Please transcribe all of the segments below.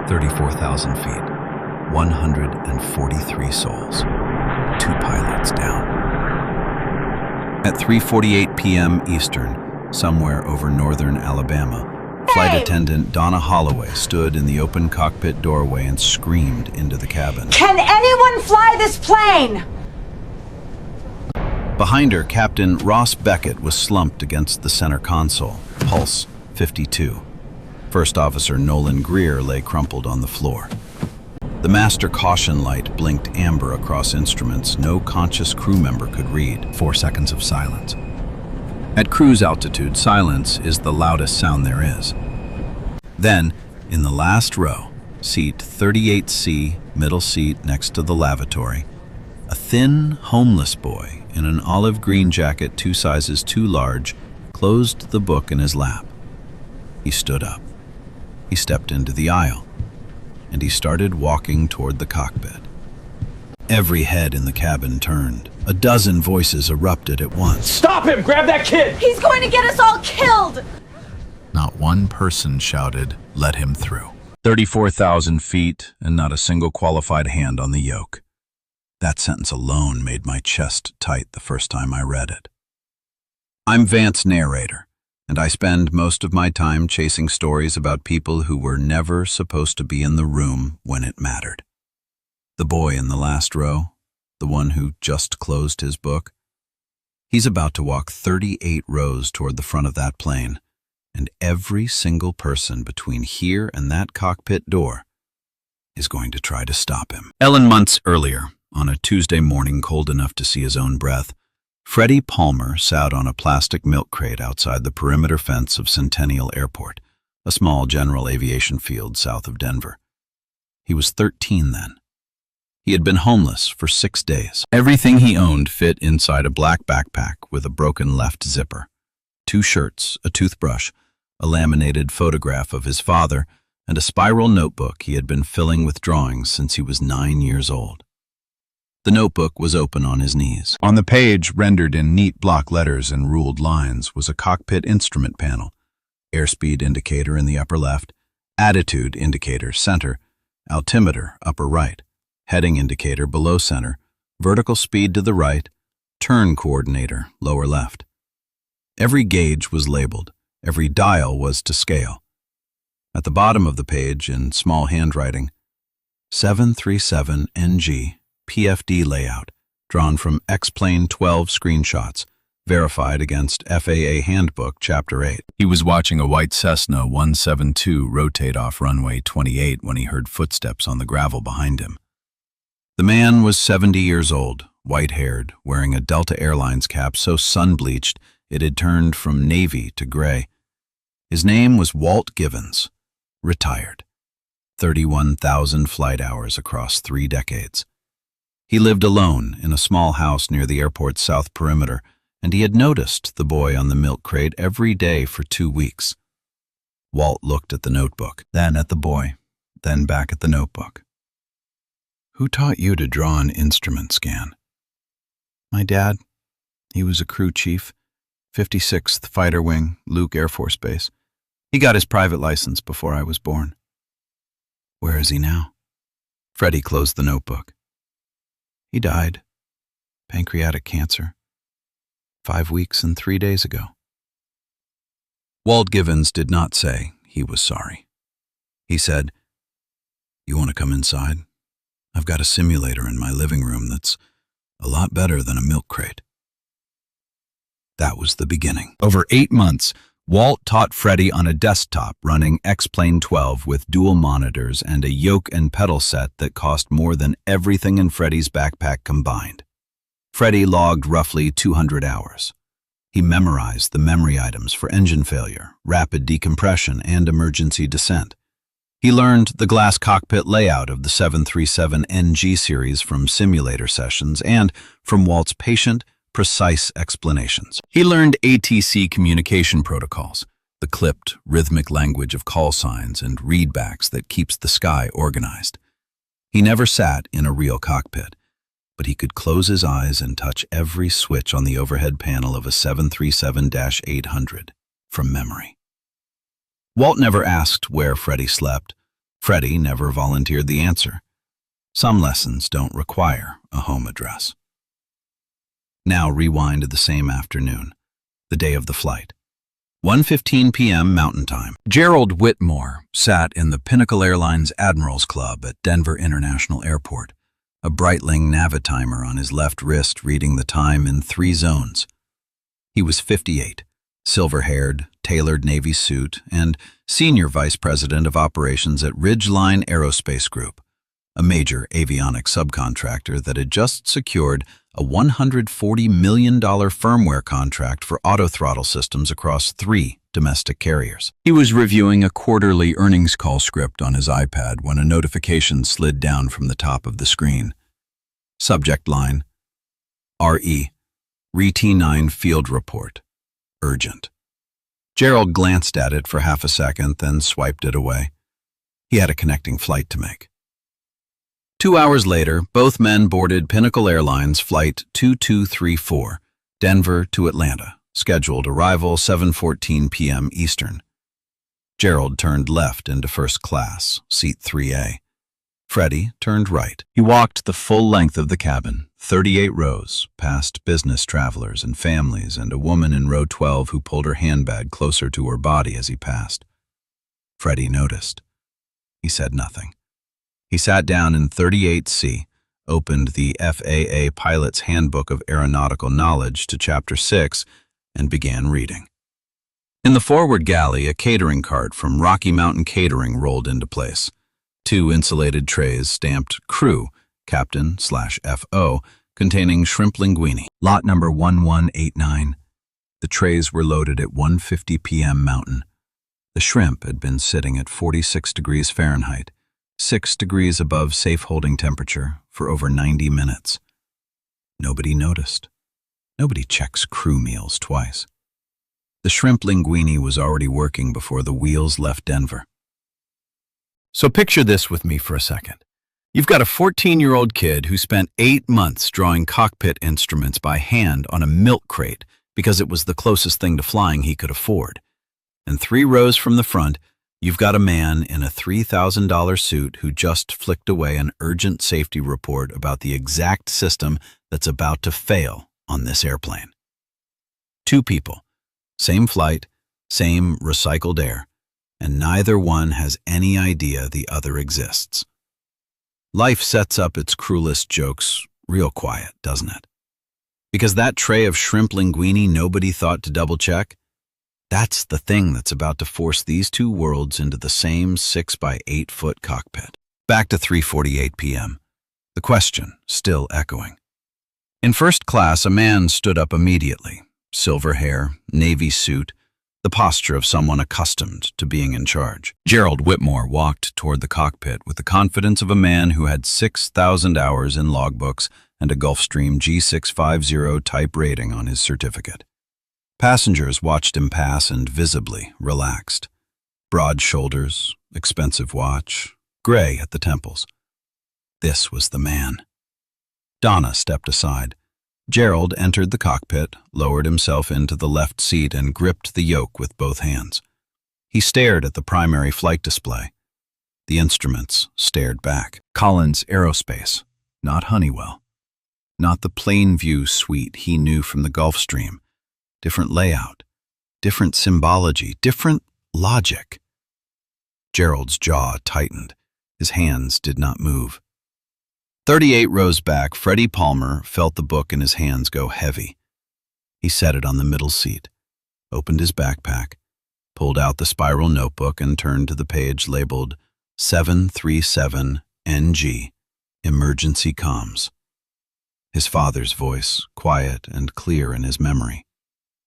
34,000 feet, 143 souls, 2 pilots down. At 3:48 p.m. Eastern, somewhere over northern Alabama, Flight Attendant Donna Holloway stood in the open cockpit doorway and screamed into the cabin. Can anyone fly this plane? Behind her, Captain Ross Beckett was slumped against the center console, pulse 52. First Officer Nolan Greer lay crumpled on the floor. The master caution light blinked amber across instruments no conscious crew member could read. 4 seconds of silence. At cruise altitude, silence is the loudest sound there is. Then, in the last row, seat 38C, middle seat next to the lavatory, a thin, homeless boy in an olive green jacket 2 sizes too large closed the book in his lap. He stood up. He stepped into the aisle, and he started walking toward the cockpit. Every head in the cabin turned. A dozen voices erupted at once. Stop him! Grab that kid! He's going to get us all killed! Not one person shouted, "Let him through." 34,000 feet and not a single qualified hand on the yoke. That sentence alone made my chest tight the first time I read it. I'm Vance Narrator, and I spend most of my time chasing stories about people who were never supposed to be in the room when it mattered. The boy in the last row, the one who just closed his book, he's about to walk 38 rows toward the front of that plane, and every single person between here and that cockpit door is going to try to stop him. Months earlier, on a Tuesday morning cold enough to see his own breath, Freddy Palmer sat on a plastic milk crate outside the perimeter fence of Centennial Airport, a small general aviation field south of Denver. He was 13 then. He had been homeless for 6 days. Everything he owned fit inside a black backpack with a broken left zipper. 2 shirts, a toothbrush, a laminated photograph of his father, and a spiral notebook he had been filling with drawings since he was 9 years old. The notebook was open on his knees. On the page, rendered in neat block letters and ruled lines, was a cockpit instrument panel, airspeed indicator in the upper left, attitude indicator center, altimeter upper right, heading indicator below center, vertical speed to the right, turn coordinator lower left. Every gauge was labeled, every dial was to scale. At the bottom of the page, in small handwriting, 737NG PFD layout, drawn from X-Plane 12 screenshots, verified against FAA Handbook Chapter 8. He was watching a white Cessna 172 rotate off runway 28 when he heard footsteps on the gravel behind him. The man was 70 years old, white-haired, wearing a Delta Airlines cap so sun-bleached it had turned from navy to gray. His name was Walt Givens, retired. 31,000 flight hours across 3 decades. He lived alone in a small house near the airport's south perimeter, and he had noticed the boy on the milk crate every day for 2 weeks. Walt looked at the notebook, then at the boy, then back at the notebook. "Who taught you to draw an instrument scan?" "My dad. He was a crew chief, 56th Fighter Wing, Luke Air Force Base. He got his private license before I was born." "Where is he now?" Freddy closed the notebook. "He died. Pancreatic cancer. 5 weeks and 3 days ago." Walt Givens did not say he was sorry. He said, "You want to come inside? I've got a simulator in my living room that's a lot better than a milk crate." That was the beginning. Over 8 months, Walt taught Freddy on a desktop running X-Plane 12 with dual monitors and a yoke and pedal set that cost more than everything in Freddy's backpack combined. Freddy logged roughly 200 hours. He memorized the memory items for engine failure, rapid decompression, and emergency descent. He learned the glass cockpit layout of the 737NG series from simulator sessions and from Walt's patient, precise explanations. He learned ATC communication protocols, the clipped, rhythmic language of call signs and readbacks that keeps the sky organized. He never sat in a real cockpit, but he could close his eyes and touch every switch on the overhead panel of a 737-800 from memory. Walt never asked where Freddy slept. Freddy never volunteered the answer. Some lessons don't require a home address. Now rewind to the same afternoon, the day of the flight. 1:15 p.m. Mountain Time. Gerald Whitmore sat in the Pinnacle Airlines Admirals Club at Denver International Airport, a Breitling Navitimer on his left wrist reading the time in 3 zones. He was 58, silver-haired, tailored Navy suit, and Senior Vice President of Operations at Ridgeline Aerospace Group, a major avionics subcontractor that had just secured a $140 million firmware contract for autothrottle systems across 3 domestic carriers. He was reviewing a quarterly earnings call script on his iPad when a notification slid down from the top of the screen. Subject line: RE, RE-T9 Field Report, Urgent. Gerald glanced at it for half a second, then swiped it away. He had a connecting flight to make. 2 hours later, both men boarded Pinnacle Airlines Flight 2234, Denver to Atlanta, scheduled arrival 7:14 p.m. Eastern. Gerald turned left into first class, seat 3A. Freddy turned right. He walked the full length of the cabin, 38 rows, past business travelers and families and a woman in row 12 who pulled her handbag closer to her body as he passed. Freddy noticed. He said nothing. He sat down in 38C, opened the FAA Pilot's Handbook of Aeronautical Knowledge to Chapter 6, and began reading. In the forward galley, a catering cart from Rocky Mountain Catering rolled into place. 2 insulated trays stamped Crew, Captain/FO, containing shrimp linguine. Lot number 1189. The trays were loaded at 1:50 p.m. Mountain. The shrimp had been sitting at 46 degrees Fahrenheit, 6 degrees above safe holding temperature, for over 90 minutes. Nobody noticed. Nobody checks crew meals twice. The shrimp linguine was already working before the wheels left Denver. So picture this with me for a second. You've got a 14-year-old kid who spent 8 months drawing cockpit instruments by hand on a milk crate because it was the closest thing to flying he could afford. And 3 rows from the front, you've got a man in a $3,000 suit who just flicked away an urgent safety report about the exact system that's about to fail on this airplane. 2 people, same flight, same recycled air, and neither one has any idea the other exists. Life sets up its cruelest jokes real quiet, doesn't it? Because that tray of shrimp linguine nobody thought to double-check, that's the thing that's about to force these 2 worlds into the same 6 by 8 foot cockpit. Back to 3:48 p.m. The question still echoing. In first class, a man stood up immediately. Silver hair, navy suit, the posture of someone accustomed to being in charge. Gerald Whitmore walked toward the cockpit with the confidence of a man who had 6,000 hours in logbooks and a Gulfstream G650 type rating on his certificate. Passengers watched him pass and visibly relaxed. Broad shoulders, expensive watch, gray at the temples. This was the man. Donna stepped aside. Gerald entered the cockpit, lowered himself into the left seat, and gripped the yoke with both hands. He stared at the primary flight display. The instruments stared back. Collins Aerospace, not Honeywell. Not the plain view suite he knew from the Gulfstream. Different layout, different symbology, different logic. Gerald's jaw tightened. His hands did not move. 38 rows back, Freddie Palmer felt the book in his hands go heavy. He set it on the middle seat, opened his backpack, pulled out the spiral notebook, and turned to the page labeled 737NG, Emergency Comms. His father's voice, quiet and clear in his memory.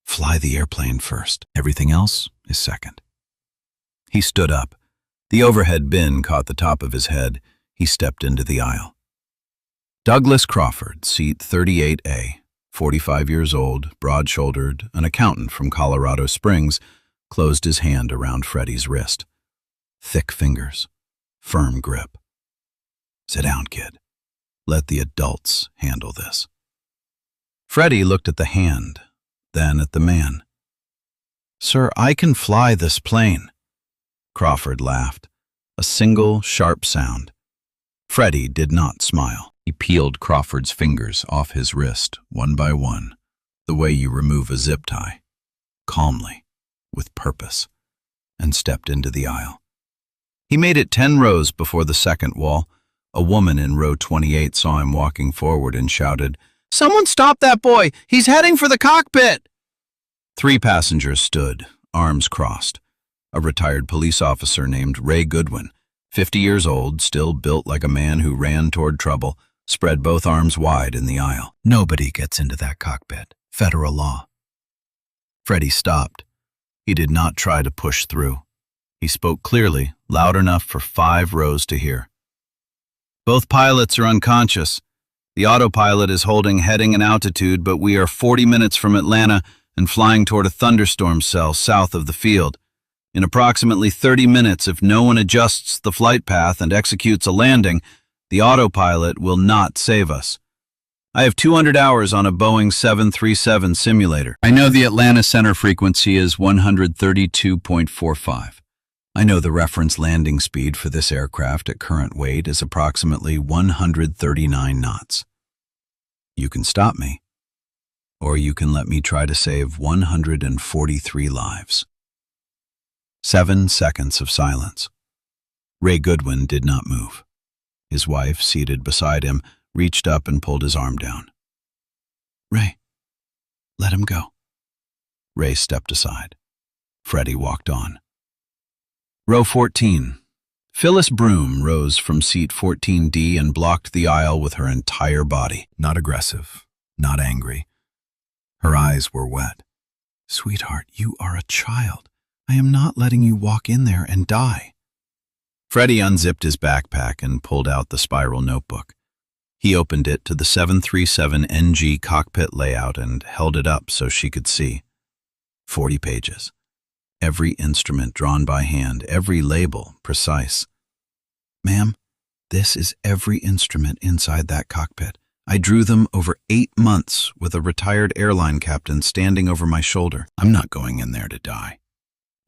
Fly the airplane first. Everything else is second. He stood up. The overhead bin caught the top of his head. He stepped into the aisle. Douglas Crawford, seat 38A, 45 years old, broad-shouldered, an accountant from Colorado Springs, closed his hand around Freddy's wrist. Thick fingers, firm grip. Sit down, kid. Let the adults handle this. Freddy looked at the hand, then at the man. Sir, I can fly this plane. Crawford laughed, a single, sharp sound. Freddy did not smile. He peeled Crawford's fingers off his wrist, one by one, the way you remove a zip tie, calmly, with purpose, and stepped into the aisle. He made it 10 rows before the second wall. A woman in row 28 saw him walking forward and shouted, "Someone stop that boy! He's heading for the cockpit!" 3 passengers stood, arms crossed. A retired police officer named Ray Goodwin, 50 years old, still built like a man who ran toward trouble, spread both arms wide in the aisle. "Nobody gets into that cockpit. Federal law." Freddy stopped. He did not try to push through. He spoke clearly, loud enough for 5 rows to hear. "Both pilots are unconscious. The autopilot is holding heading and altitude, but we are 40 minutes from Atlanta and flying toward a thunderstorm cell south of the field. In approximately 30 minutes, if no one adjusts the flight path and executes a landing, the autopilot will not save us. I have 200 hours on a Boeing 737 simulator. I know the Atlanta center frequency is 132.45. I know the reference landing speed for this aircraft at current weight is approximately 139 knots. You can stop me, or you can let me try to save 143 lives." 7 seconds of silence. Ray Goodwin did not move. His wife, seated beside him, reached up and pulled his arm down. "Ray, let him go." Ray stepped aside. Freddy walked on. Row 14. Phyllis Broom rose from seat 14D and blocked the aisle with her entire body. Not aggressive, not angry. Her eyes were wet. "Sweetheart, you are a child. I am not letting you walk in there and die." Freddy unzipped his backpack and pulled out the spiral notebook. He opened it to the 737NG cockpit layout and held it up so she could see. 40 pages. Every instrument drawn by hand, every label precise. "Ma'am, this is every instrument inside that cockpit. I drew them over 8 months with a retired airline captain standing over my shoulder. I'm not going in there to die.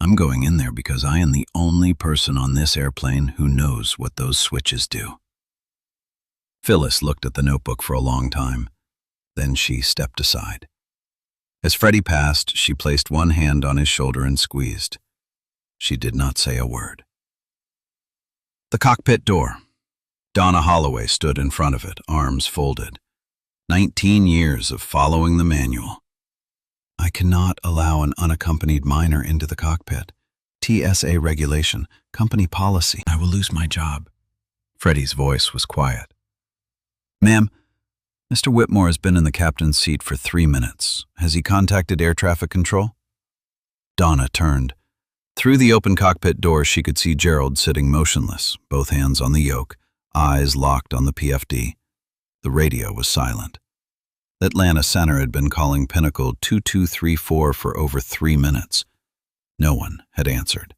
I'm going in there because I am the only person on this airplane who knows what those switches do." Phyllis looked at the notebook for a long time. Then she stepped aside. As Freddy passed, she placed one hand on his shoulder and squeezed. She did not say a word. The cockpit door. Donna Holloway stood in front of it, arms folded. 19 years of following the manual. "I cannot allow an unaccompanied minor into the cockpit. TSA regulation, company policy. I will lose my job." Freddy's voice was quiet. "Ma'am, Mr. Whitmore has been in the captain's seat for 3 minutes. Has he contacted air traffic control?" Donna turned. Through the open cockpit door, she could see Gerald sitting motionless, both hands on the yoke, eyes locked on the PFD. The radio was silent. Atlanta Center had been calling Pinnacle 2234 for over 3 minutes. No one had answered.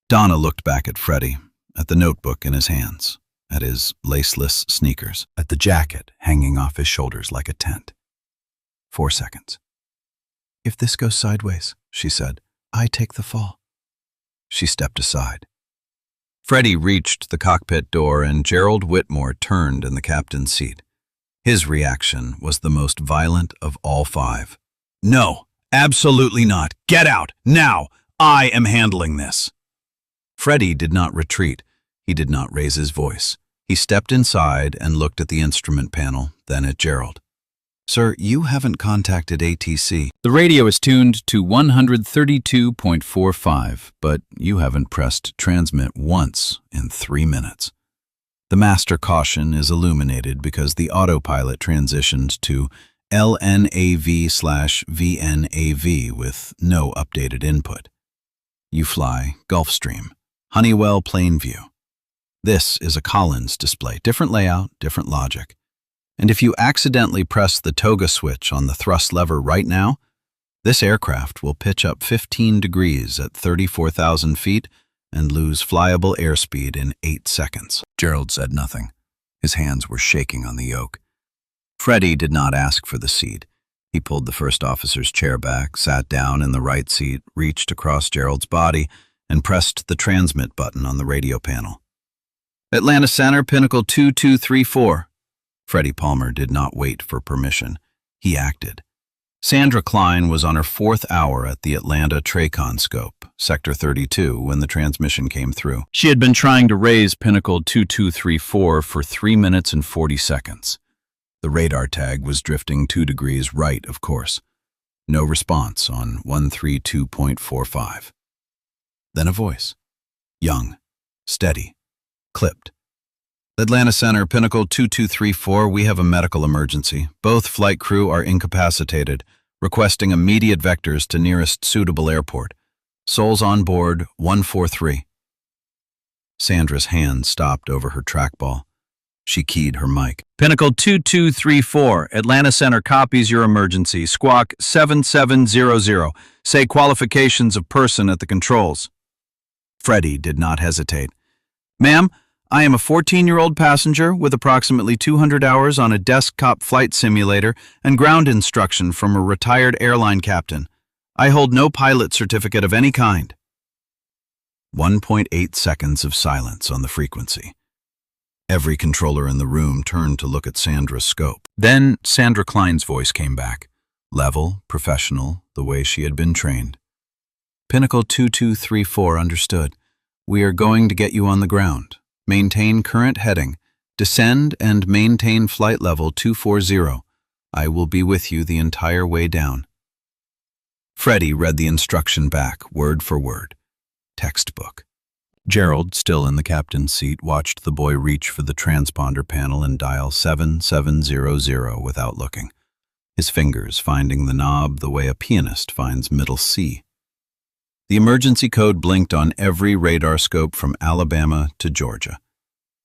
Donna looked back at Freddy, at the notebook in his hands, at his laceless sneakers, at the jacket hanging off his shoulders like a tent. 4 seconds. "If this goes sideways," she said, "I take the fall." She stepped aside. Freddy reached the cockpit door and Gerald Whitmore turned in the captain's seat. His reaction was the most violent of all 5. "No, absolutely not. Get out, now! I am handling this." Freddy did not retreat. He did not raise his voice. He stepped inside and looked at the instrument panel, then at Gerald. "Sir, you haven't contacted ATC. The radio is tuned to 132.45, but you haven't pressed transmit once in 3 minutes. The master caution is illuminated because the autopilot transitioned to LNAV/VNAV with no updated input. You fly Gulfstream, Honeywell Plainview. This is a Collins display, different layout, different logic. And if you accidentally press the toga switch on the thrust lever right now, this aircraft will pitch up 15 degrees at 34,000 feet and lose flyable airspeed in 8 seconds. Gerald said nothing. His hands were shaking on the yoke. Freddy did not ask for the seat. He pulled the first officer's chair back, sat down in the right seat, reached across Gerald's body, and pressed the transmit button on the radio panel. Atlanta Center, Pinnacle 2234. Freddie Palmer did not wait for permission. He acted. Sandra Klein was on her 4th hour at the Atlanta Tracon scope, Sector 32, when the transmission came through. She had been trying to raise Pinnacle 2234 for 3 minutes and 40 seconds. The radar tag was drifting 2 degrees right of course. No response on 132.45. Then a voice. Young, steady, clipped. Atlanta Center, Pinnacle 2234, we have a medical emergency. Both flight crew are incapacitated, requesting immediate vectors to nearest suitable airport. Souls on board 143. Sandra's hand stopped over her trackball. She keyed her mic. Pinnacle 2234, Atlanta Center copies your emergency. Squawk 7700. Say qualifications of person at the controls. Freddy did not hesitate. Ma'am, I am a 14-year-old passenger with approximately 200 hours on a desktop flight simulator and ground instruction from a retired airline captain. I hold no pilot certificate of any kind. 1.8 seconds of silence on the frequency. Every controller in the room turned to look at Sandra's scope. Then Sandra Klein's voice came back. Level, professional, the way she had been trained. Pinnacle 2234 understood. We are going to get you on the ground. Maintain current heading. Descend and maintain flight level 240. I will be with you the entire way down. Freddy read the instruction back, word for word. Textbook. Gerald, still in the captain's seat, watched the boy reach for the transponder panel and dial 7700 without looking, his fingers finding the knob the way a pianist finds middle C. The emergency code blinked on every radar scope from Alabama to Georgia.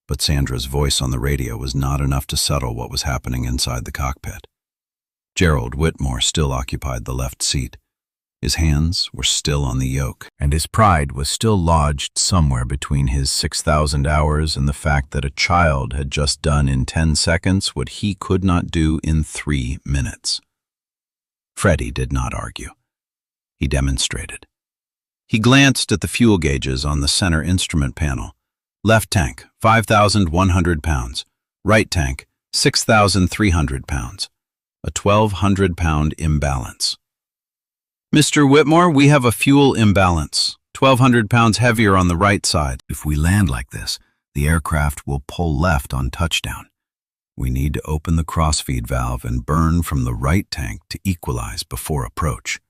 But Sandra's voice on the radio was not enough to settle what was happening inside the cockpit. Gerald Whitmore still occupied the left seat. His hands were still on the yoke, and his pride was still lodged somewhere between his 6,000 hours and the fact that a child had just done in 10 seconds what he could not do in 3 minutes. Freddy did not argue. He demonstrated. He glanced at the fuel gauges on the center instrument panel. Left tank, 5,100 pounds. Right tank, 6,300 pounds. A 1,200-pound imbalance. Mr. Whitmore, we have a fuel imbalance. 1,200 pounds heavier on the right side. If we land like this, the aircraft will pull left on touchdown. We need to open the crossfeed valve and burn from the right tank to equalize before approach.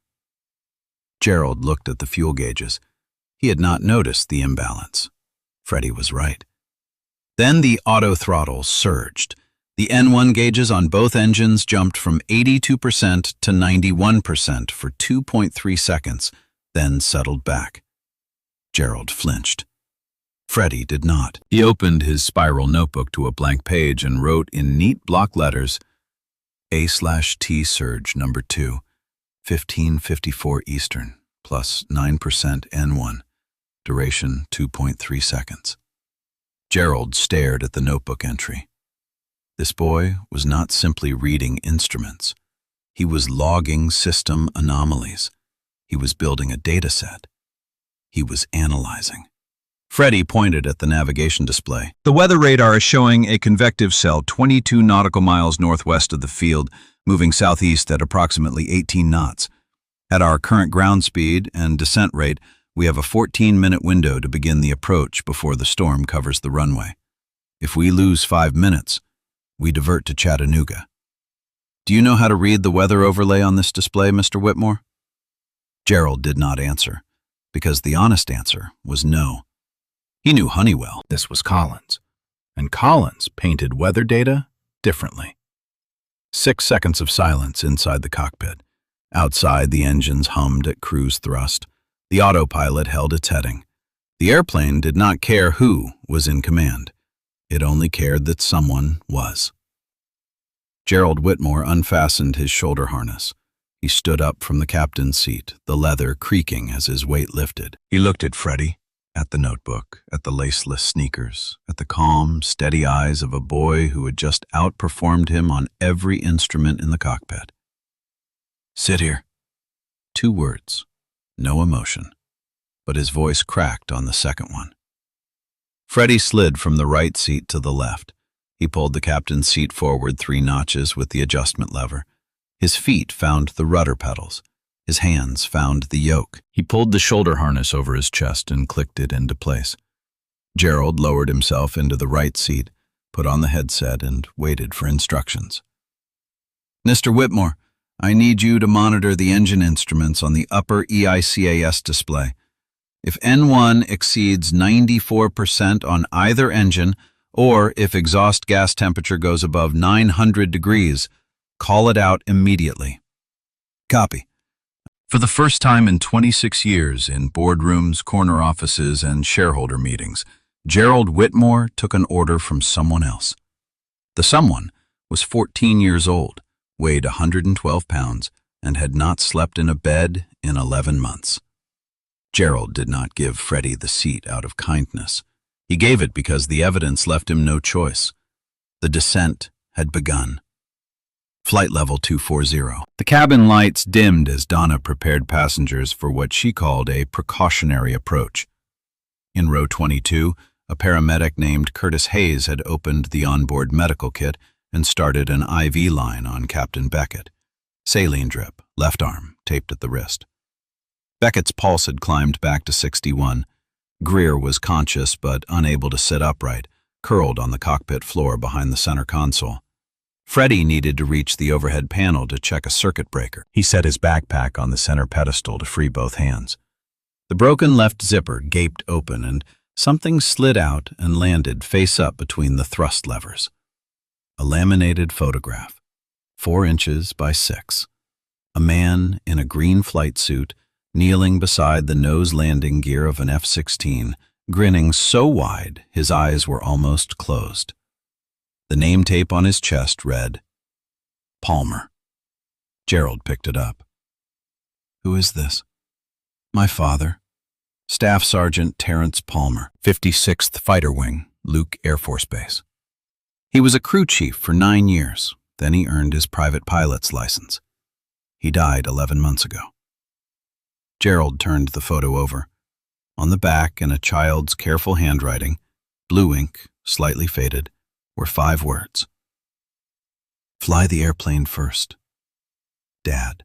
Gerald looked at the fuel gauges. He had not noticed the imbalance. Freddy was right. Then the auto throttle surged. The N1 gauges on both engines jumped from 82% to 91% for 2.3 seconds, then settled back. Gerald flinched. Freddy did not. He opened his spiral notebook to a blank page and wrote in neat block letters, A/T surge number 2. 15:54 Eastern, plus 9% N1, duration 2.3 seconds. Gerald stared at the notebook entry. This boy was not simply reading instruments. He was logging system anomalies. He was building a data set. He was analyzing. Freddy pointed at the navigation display. The weather radar is showing a convective cell 22 nautical miles northwest of the field, moving southeast at approximately 18 knots. At our current ground speed and descent rate, we have a 14-minute window to begin the approach before the storm covers the runway. If we lose 5 minutes, we divert to Chattanooga. Do you know how to read the weather overlay on this display, Mr. Whitmore? Gerald did not answer, because the honest answer was no. He knew Honeywell. This was Collins, and Collins painted weather data differently. 6 seconds of silence inside the cockpit. Outside, the engines hummed at cruise thrust. The autopilot held its heading. The airplane did not care who was in command. It only cared that someone was. Gerald Whitmore unfastened his shoulder harness. He stood up from the captain's seat, the leather creaking as his weight lifted. He looked at Freddy, at the notebook, at the laceless sneakers, at the calm, steady eyes of a boy who had just outperformed him on every instrument in the cockpit. Sit here. 2 words, no emotion. but his voice cracked on the second one. Freddy slid from the right seat to the left. He pulled the captain's seat forward 3 notches with the adjustment lever. His feet found the rudder pedals. His hands found the yoke. He pulled the shoulder harness over his chest and clicked it into place. Gerald lowered himself into the right seat, put on the headset, and waited for instructions. "Mr. Whitmore, I need you to monitor the engine instruments on the upper EICAS display. If N1 exceeds 94% on either engine, or if exhaust gas temperature goes above 900 degrees, call it out immediately." "Copy." For the first time in 26 years in boardrooms, corner offices, and shareholder meetings, Gerald Whitmore took an order from someone else. The someone was 14 years old, weighed 112 pounds, and had not slept in a bed in 11 months. Gerald did not give Freddy the seat out of kindness. He gave it because the evidence left him no choice. The descent had begun. Flight level 240. The cabin lights dimmed as Donna prepared passengers for what she called a precautionary approach. In row 22, a paramedic named Curtis Hayes had opened the onboard medical kit and started an IV line on Captain Beckett. Saline drip, left arm, taped at the wrist. Beckett's pulse had climbed back to 61. Greer was conscious but unable to sit upright, curled on the cockpit floor behind the center console. Freddy needed to reach the overhead panel to check a circuit breaker. He set his backpack on the center pedestal to free both hands. The broken left zipper gaped open and something slid out and landed face up between the thrust levers. A laminated photograph, 4 inches by 6. A man in a green flight suit kneeling beside the nose landing gear of an F-16, grinning so wide his eyes were almost closed. The name tape on his chest read, "Palmer." Gerald picked it up. "Who is this?" "My father, Staff Sergeant Terrence Palmer, 56th Fighter Wing, Luke Air Force Base. He was a crew chief for 9 years, then he earned his private pilot's license. He died 11 months ago." Gerald turned the photo over. On the back, in a child's careful handwriting, blue ink, slightly faded, were 5 words. "Fly the airplane first. Dad."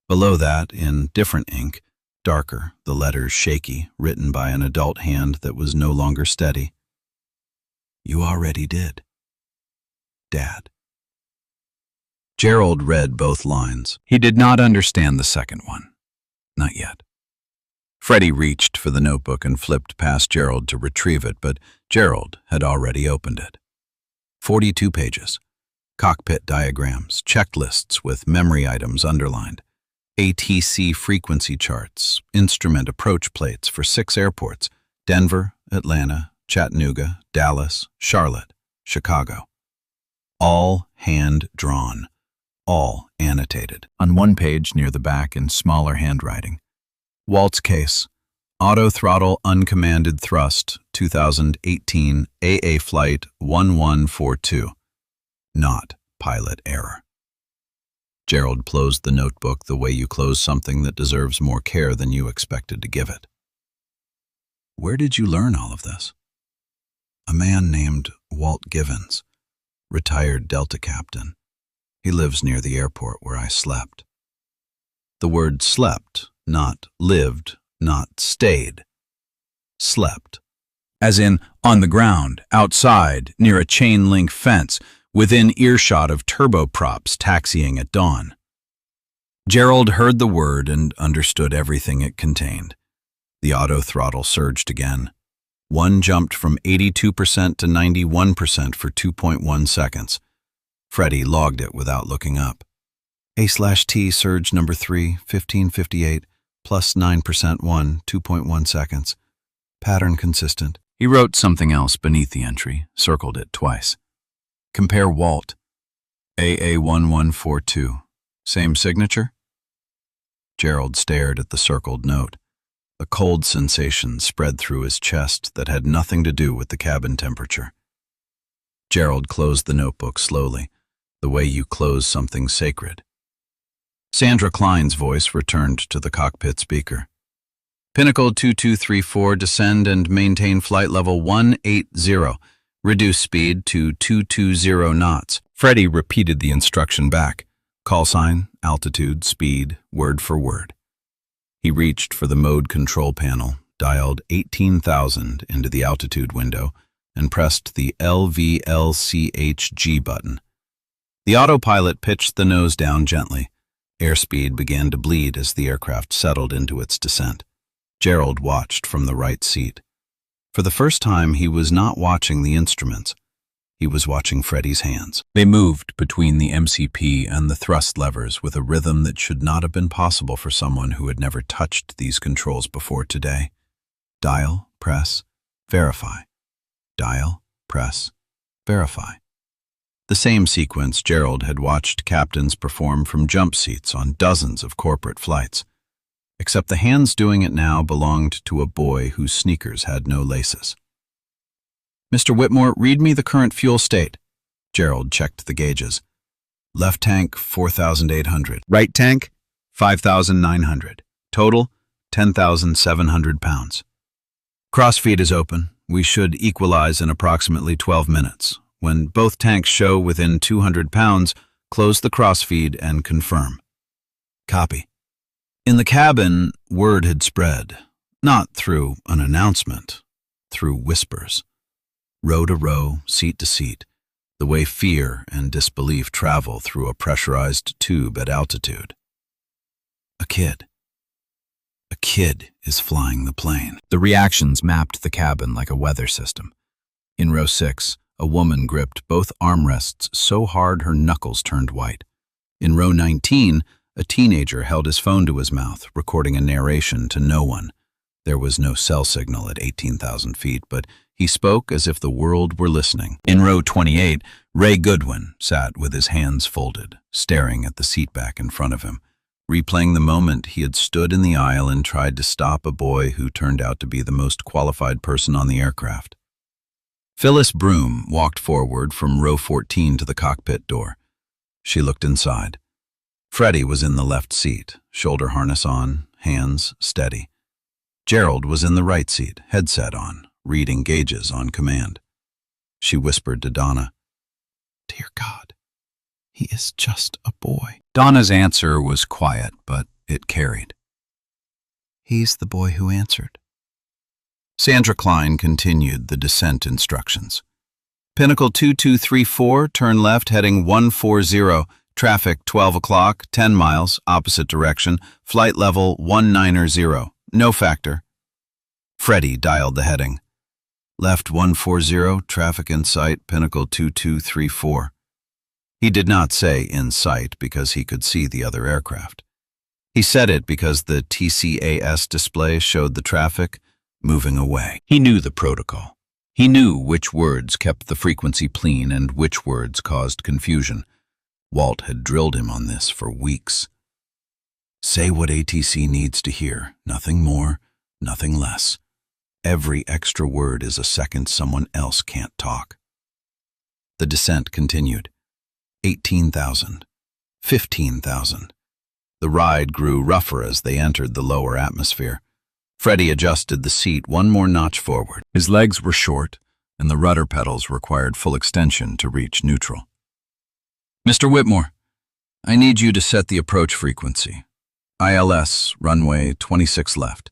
Below that, in different ink, darker, the letters shaky, written by an adult hand that was no longer steady. "You already did. Dad." Gerald read both lines. He did not understand the second one. Not yet. Freddy reached for the notebook and flipped past Gerald to retrieve it, but Gerald had already opened it. 42 pages. Cockpit diagrams, checklists with memory items underlined, ATC frequency charts, instrument approach plates for 6 airports: Denver, Atlanta, Chattanooga, Dallas, Charlotte, Chicago. All hand-drawn, all annotated. On one page near the back in smaller handwriting, Walt's case, auto throttle uncommanded thrust, 2018 AA flight 1142. Not pilot error. Gerald closed the notebook the way you close something that deserves more care than you expected to give it. "Where did you learn all of this?" "A man named Walt Givens, retired Delta captain. He lives near the airport where I slept." The word slept, not lived, not stayed. Slept. As in, on the ground, outside, near a chain-link fence, within earshot of turboprops taxiing at dawn. Gerald heard the word and understood everything it contained. The auto throttle surged again. One jumped from 82% to 91% for 2.1 seconds. Freddy logged it without looking up. A/T surge number 3, 1558, plus 9% 2.1 seconds. Pattern consistent. He wrote something else beneath the entry, circled it twice. Compare Walt. AA1142. Same signature? Gerald stared at the circled note. A cold sensation spread through his chest that had nothing to do with the cabin temperature. Gerald closed the notebook slowly, the way you close something sacred. Sandra Klein's voice returned to the cockpit speaker. Pinnacle 2234, descend and maintain flight level 180. Reduce speed to 220 knots. Freddy repeated the instruction back. Call sign, altitude, speed, word for word. He reached for the mode control panel, dialed 18,000 into the altitude window, and pressed the LVLCHG button. The autopilot pitched the nose down gently. Airspeed began to bleed as the aircraft settled into its descent. Gerald watched from the right seat. For the first time, he was not watching the instruments. He was watching Freddy's hands. They moved between the MCP and the thrust levers with a rhythm that should not have been possible for someone who had never touched these controls before today. Dial, press, verify. Dial, press, verify. The same sequence Gerald had watched captains perform from jump seats on dozens of corporate flights. Except the hands doing it now belonged to a boy whose sneakers had no laces. Mr. Whitmore, read me the current fuel state. Gerald checked the gauges. Left tank, 4,800. Right tank, 5,900. Total, 10,700 pounds. Crossfeed is open. We should equalize in approximately 12 minutes. When both tanks show within 200 pounds, close the crossfeed and confirm. Copy. In the cabin, word had spread, not through an announcement, through whispers. Row to row, seat to seat, the way fear and disbelief travel through a pressurized tube at altitude. A kid is flying the plane. The reactions mapped the cabin like a weather system. In row 6, a woman gripped both armrests so hard her knuckles turned white. In row 19, a teenager held his phone to his mouth, recording a narration to no one. There was no cell signal at 18,000 feet, but he spoke as if the world were listening. In row 28, Ray Goodwin sat with his hands folded, staring at the seatback in front of him, replaying the moment he had stood in the aisle and tried to stop a boy who turned out to be the most qualified person on the aircraft. Phyllis Broom walked forward from row 14 to the cockpit door. She looked inside. Freddy was in the left seat, shoulder harness on, hands steady. Gerald was in the right seat, headset on, reading gauges on command. She whispered to Donna, "Dear God, he is just a boy." Donna's answer was quiet, but it carried. "He's the boy who answered." Sandra Klein continued the descent instructions. Pinnacle 2234, turn left heading 140, traffic 12 o'clock, 10 miles, opposite direction, flight level 190, no factor. Freddy dialed the heading. Left 140, traffic in sight, Pinnacle 2234. He did not say in sight because he could see the other aircraft. He said it because the TCAS display showed the traffic moving away. He knew the protocol. He knew which words kept the frequency clean and which words caused confusion. Walt had drilled him on this for weeks. Say what ATC needs to hear, nothing more, nothing less. Every extra word is a second someone else can't talk. The descent continued. 18,000, 15,000. The ride grew rougher as they entered the lower atmosphere. Freddy adjusted the seat one more notch forward. His legs were short, and the rudder pedals required full extension to reach neutral. Mr. Whitmore, I need you to set the approach frequency. ILS, runway 26 left.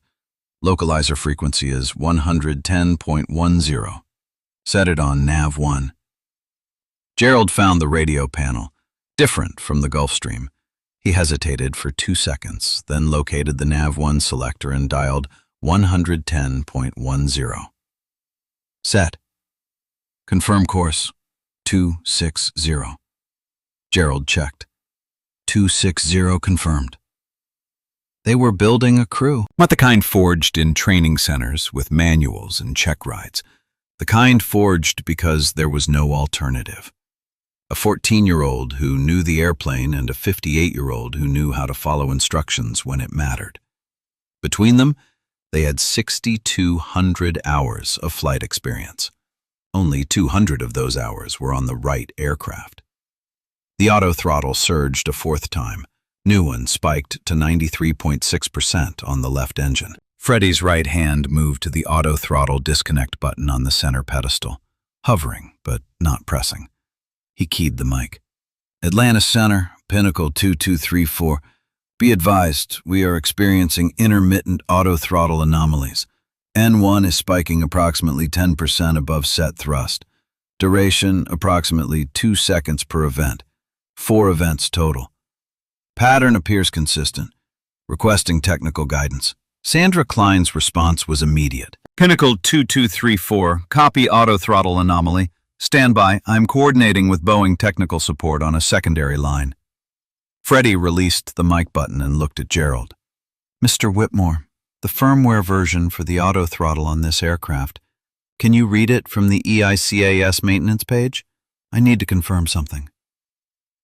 Localizer frequency is 110.10. Set it on nav 1. Gerald found the radio panel, different from the Gulfstream. He hesitated for 2 seconds, then located the nav 1 selector and dialed 110.10. Set. Confirm course. 260. Gerald checked. 260 confirmed. They were building a crew. Not the kind forged in training centers with manuals and check rides. The kind forged because there was no alternative. A 14-year-old who knew the airplane and a 58-year-old who knew how to follow instructions when it mattered. Between them, they had 6,200 hours of flight experience. Only 200 of those hours were on the right aircraft. The auto throttle surged a fourth time. New one spiked to 93.6% on the left engine. Freddy's right hand moved to the auto-throttle disconnect button on the center pedestal, hovering but not pressing. He keyed the mic. Atlanta Center, Pinnacle 2234. Be advised, we are experiencing intermittent auto-throttle anomalies. N1 is spiking approximately 10% above set thrust. Duration, approximately 2 seconds per event. 4 events total. Pattern appears consistent. Requesting technical guidance. Sandra Klein's response was immediate. Pinnacle 2234, copy auto-throttle anomaly. Stand by, I'm coordinating with Boeing technical support on a secondary line. Freddy released the mic button and looked at Gerald. Mr. Whitmore, the firmware version for the auto-throttle on this aircraft. Can you read it from the EICAS maintenance page? I need to confirm something.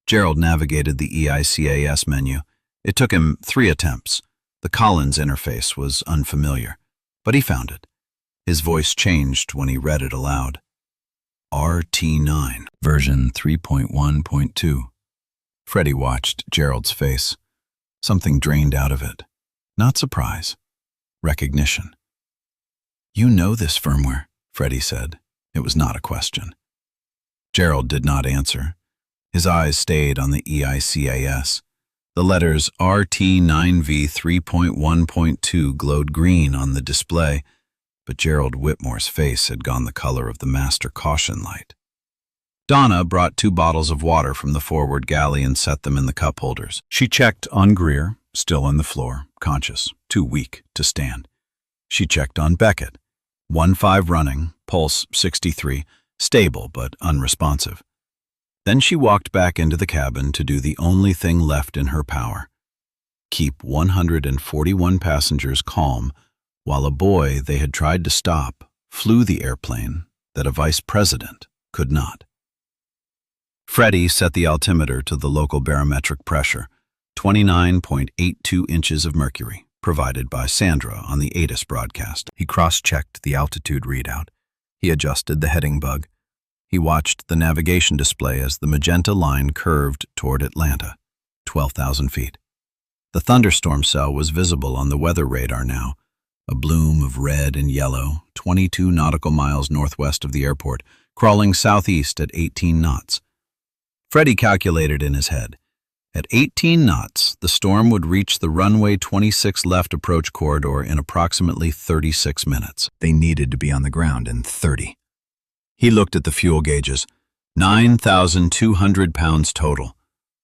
Gerald navigated the EICAS menu. It took him 3 attempts. The Collins interface was unfamiliar, but he found it. His voice changed when he read it aloud. RT9, version 3.1.2. Freddy watched Gerald's face. Something drained out of it. Not surprise. Recognition. You know this firmware, Freddy said. It was not a question. Gerald did not answer. His eyes stayed on the EICAS. The letters RT9V 3.1.2 glowed green on the display, but Gerald Whitmore's face had gone the color of the master caution light. Donna brought 2 bottles of water from the forward galley and set them in the cup holders. She checked on Greer, still on the floor, conscious, too weak to stand. She checked on Beckett. 1.5 running, pulse 63, stable but unresponsive. Then she walked back into the cabin to do the only thing left in her power. Keep 141 passengers calm while a boy they had tried to stop flew the airplane that a vice president could not. Freddy set the altimeter to the local barometric pressure, 29.82 inches of mercury, provided by Sandra on the ATIS broadcast. He cross-checked the altitude readout. He adjusted the heading bug. He watched the navigation display as the magenta line curved toward Atlanta, 12,000 feet. The thunderstorm cell was visible on the weather radar now, a bloom of red and yellow, 22 nautical miles northwest of the airport, crawling southeast at 18 knots. Freddy calculated in his head. At 18 knots, the storm would reach the runway 26 left approach corridor in approximately 36 minutes. They needed to be on the ground in 30. He looked at the fuel gauges. 9,200 pounds total.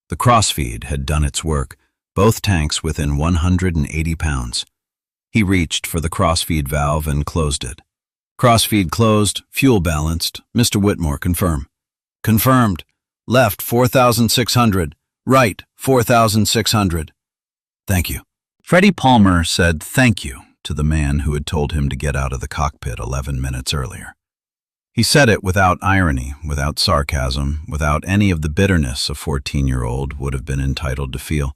The crossfeed had done its work, both tanks within 180 pounds. He reached for the crossfeed valve and closed it. Crossfeed closed, fuel balanced. Mr. Whitmore, confirm. Confirmed. Left 4,600. Right 4,600. Thank you. Freddy Palmer said thank you to the man who had told him to get out of the cockpit 11 minutes earlier. He said it without irony, without sarcasm, without any of the bitterness a 14-year-old would have been entitled to feel.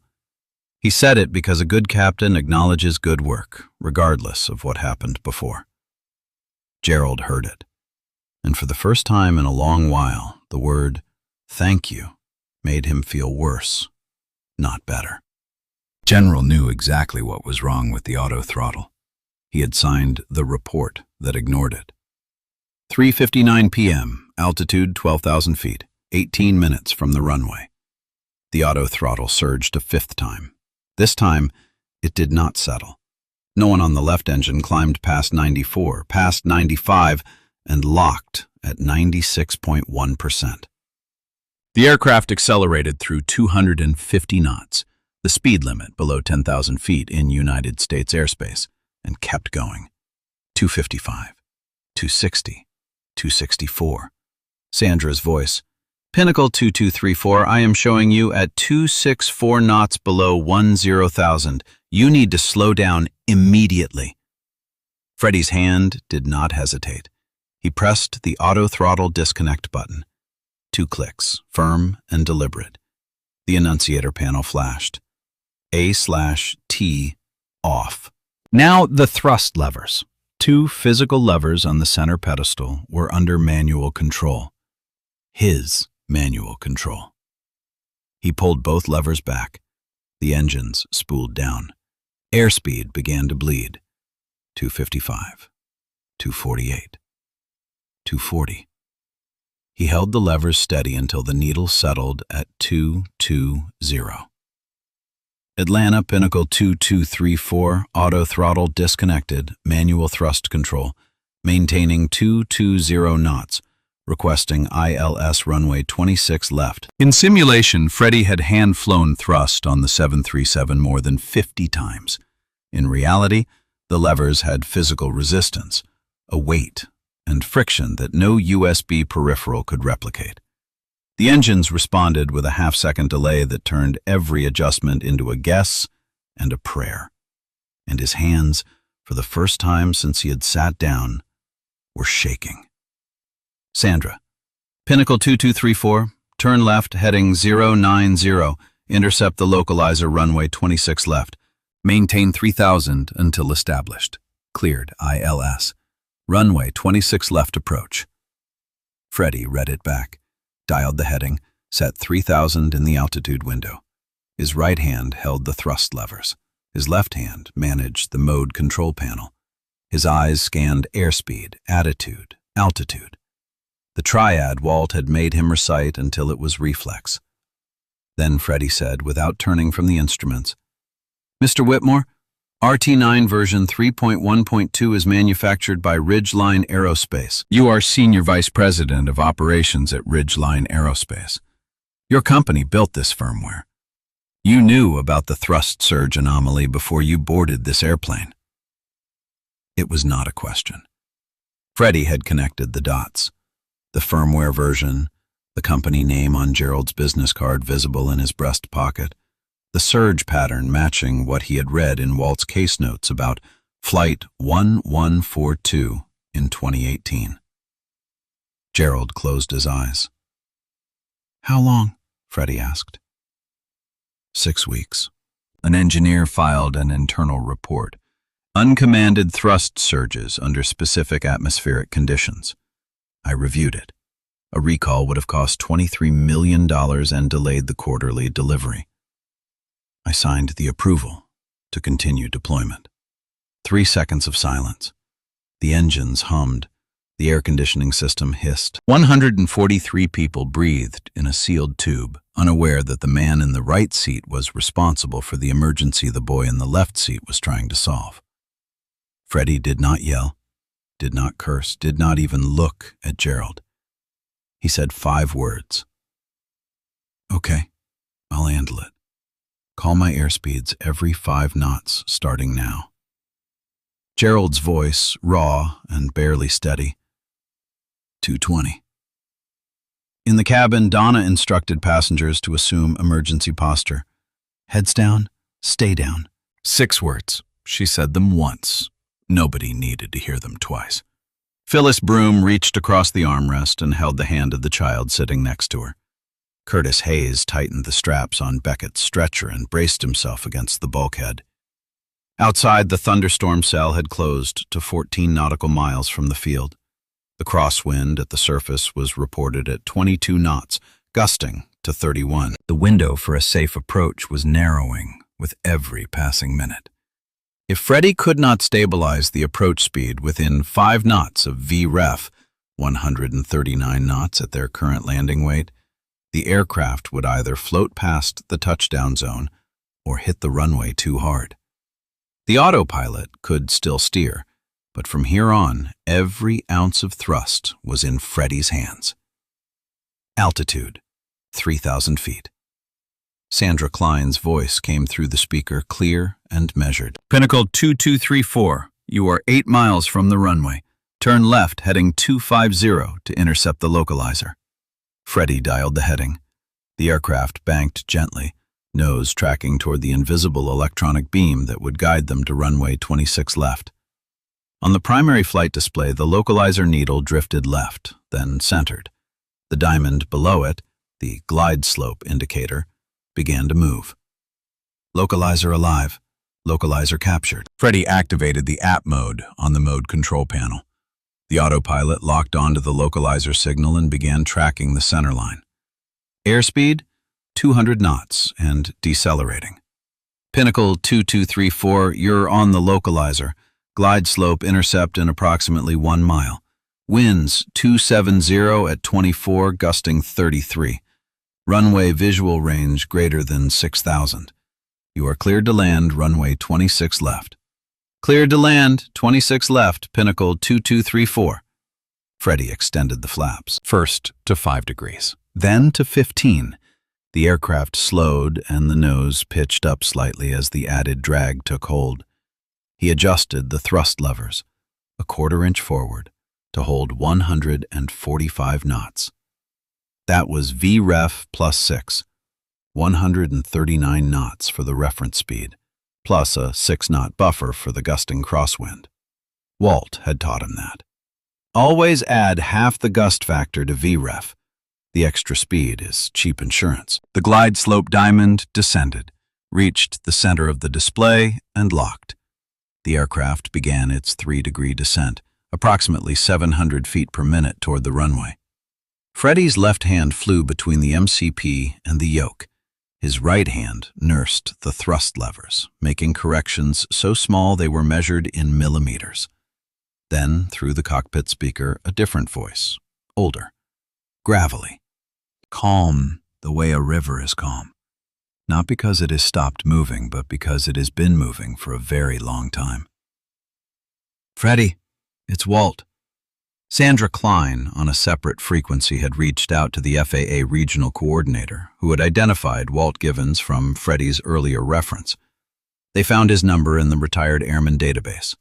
He said it because a good captain acknowledges good work, regardless of what happened before. Gerald heard it, and for the first time in a long while, the word thank you made him feel worse, not better. General knew exactly what was wrong with the auto-throttle. He had signed the report that ignored it. 3:59 p.m., altitude 12,000 feet, 18 minutes from the runway. The auto-throttle surged a 5th time. This time, it did not settle. No one on the left engine climbed past 94, past 95, and locked at 96.1%. The aircraft accelerated through 250 knots, the speed limit below 10,000 feet in United States airspace, and kept going. 255, 260, 264. Sandra's voice. Pinnacle 2234, I am showing you at 264 knots below 10,000. You need to slow down immediately. Freddy's hand did not hesitate. He pressed the auto-throttle disconnect button. 2 clicks, firm and deliberate. The annunciator panel flashed. A/T off. Now the thrust levers. 2 physical levers on the center pedestal were under manual control. His manual control. He pulled both levers back. The engines spooled down. Airspeed began to bleed. 255, 248, 240. He held the levers steady until the needle settled at 220. Atlanta Pinnacle 2234, auto throttle disconnected, manual thrust control, maintaining 220 knots, requesting ILS runway 26 left. In simulation, Freddy had hand-flown thrust on the 737 more than 50 times. In reality, the levers had physical resistance, a weight, and friction that no USB peripheral could replicate. The engines responded with a half-second delay that turned every adjustment into a guess and a prayer. And his hands, for the first time since he had sat down, were shaking. Sandra, Pinnacle 2234, turn left, heading 090, intercept the localizer runway 26 left. Maintain 3000 until established. Cleared, ILS. Runway 26 left approach. Freddy read it back, dialed the heading, set 3000 in the altitude window. His right hand held the thrust levers. His left hand managed the mode control panel. His eyes scanned airspeed, attitude, altitude. The triad Walt had made him recite until it was reflex. Then Freddy said, without turning from the instruments, "Mr. Whitmore, RT9 version 3.1.2 is manufactured by Ridgeline Aerospace. You are Senior Vice President of Operations at Ridgeline Aerospace. Your company built this firmware. You knew about the thrust surge anomaly before you boarded this airplane." It was not a question. Freddy had connected the dots. The firmware version, the company name on Gerald's business card visible in his breast pocket, the surge pattern matching what he had read in Walt's case notes about Flight 1142 in 2018. Gerald closed his eyes. "How long?" Freddy asked. 6 weeks. An engineer filed an internal report. Uncommanded thrust surges under specific atmospheric conditions. I reviewed it. A recall would have cost $23 million and delayed the quarterly delivery. I signed the approval to continue deployment. 3 seconds of silence. The engines hummed. The air conditioning system hissed. 143 people breathed in a sealed tube, unaware that the man in the right seat was responsible for the emergency the boy in the left seat was trying to solve. Freddy did not yell, did not curse, did not even look at Gerald. He said 5 words. "Okay, I'll handle it. Call my airspeeds every 5 knots starting now." Gerald's voice, raw and barely steady. 220. In the cabin, Donna instructed passengers to assume emergency posture. Heads down, stay down. 6 words. She said them once. Nobody needed to hear them twice. Phyllis Broom reached across the armrest and held the hand of the child sitting next to her. Curtis Hayes tightened the straps on Beckett's stretcher and braced himself against the bulkhead. Outside, the thunderstorm cell had closed to 14 nautical miles from the field. The crosswind at the surface was reported at 22 knots, gusting to 31. The window for a safe approach was narrowing with every passing minute. If Freddy could not stabilize the approach speed within 5 knots of VREF, 139 knots at their current landing weight, the aircraft would either float past the touchdown zone or hit the runway too hard. The autopilot could still steer, but from here on, every ounce of thrust was in Freddy's hands. Altitude, 3,000 feet. Sandra Klein's voice came through the speaker, clear and measured. "Pinnacle 2234, you are 8 miles from the runway. Turn left, heading 250 to intercept the localizer." Freddy dialed the heading. The aircraft banked gently, nose tracking toward the invisible electronic beam that would guide them to runway 26 left. On the primary flight display, the localizer needle drifted left, then centered. The diamond below it, the glide slope indicator, began to move. Localizer alive. Localizer captured. Freddy activated the app mode on the mode control panel. The autopilot locked onto the localizer signal and began tracking the centerline. Airspeed, 200 knots and decelerating. "Pinnacle 2234, you're on the localizer. Glide slope intercept in approximately 1 mile. Winds 270 at 24, gusting 33. Runway visual range greater than 6,000. You are cleared to land, runway 26 left. Cleared to land, 26 left, pinnacle 2234. Freddy extended the flaps, first to 5 degrees, then to 15. The aircraft slowed and the nose pitched up slightly as the added drag took hold. He adjusted the thrust levers, a quarter-inch forward, to hold 145 knots. That was VREF plus 6, 139 knots for the reference speed, plus a 6-knot buffer for the gusting crosswind. Walt had taught him that. Always add half the gust factor to VREF. The extra speed is cheap insurance. The glide slope diamond descended, reached the center of the display, and locked. The aircraft began its 3-degree descent, approximately 700 feet per minute toward the runway. Freddy's left hand flew between the MCP and the yoke. His right hand nursed the thrust levers, making corrections so small they were measured in millimeters. Then, through the cockpit speaker, a different voice, older, gravelly, calm the way a river is calm. Not because it has stopped moving, but because it has been moving for a very long time. Freddy, it's Walt. Sandra Klein, on a separate frequency, had reached out to the FAA regional coordinator, who had identified Walt Givens from Freddy's earlier reference. They found his number in the retired airman database.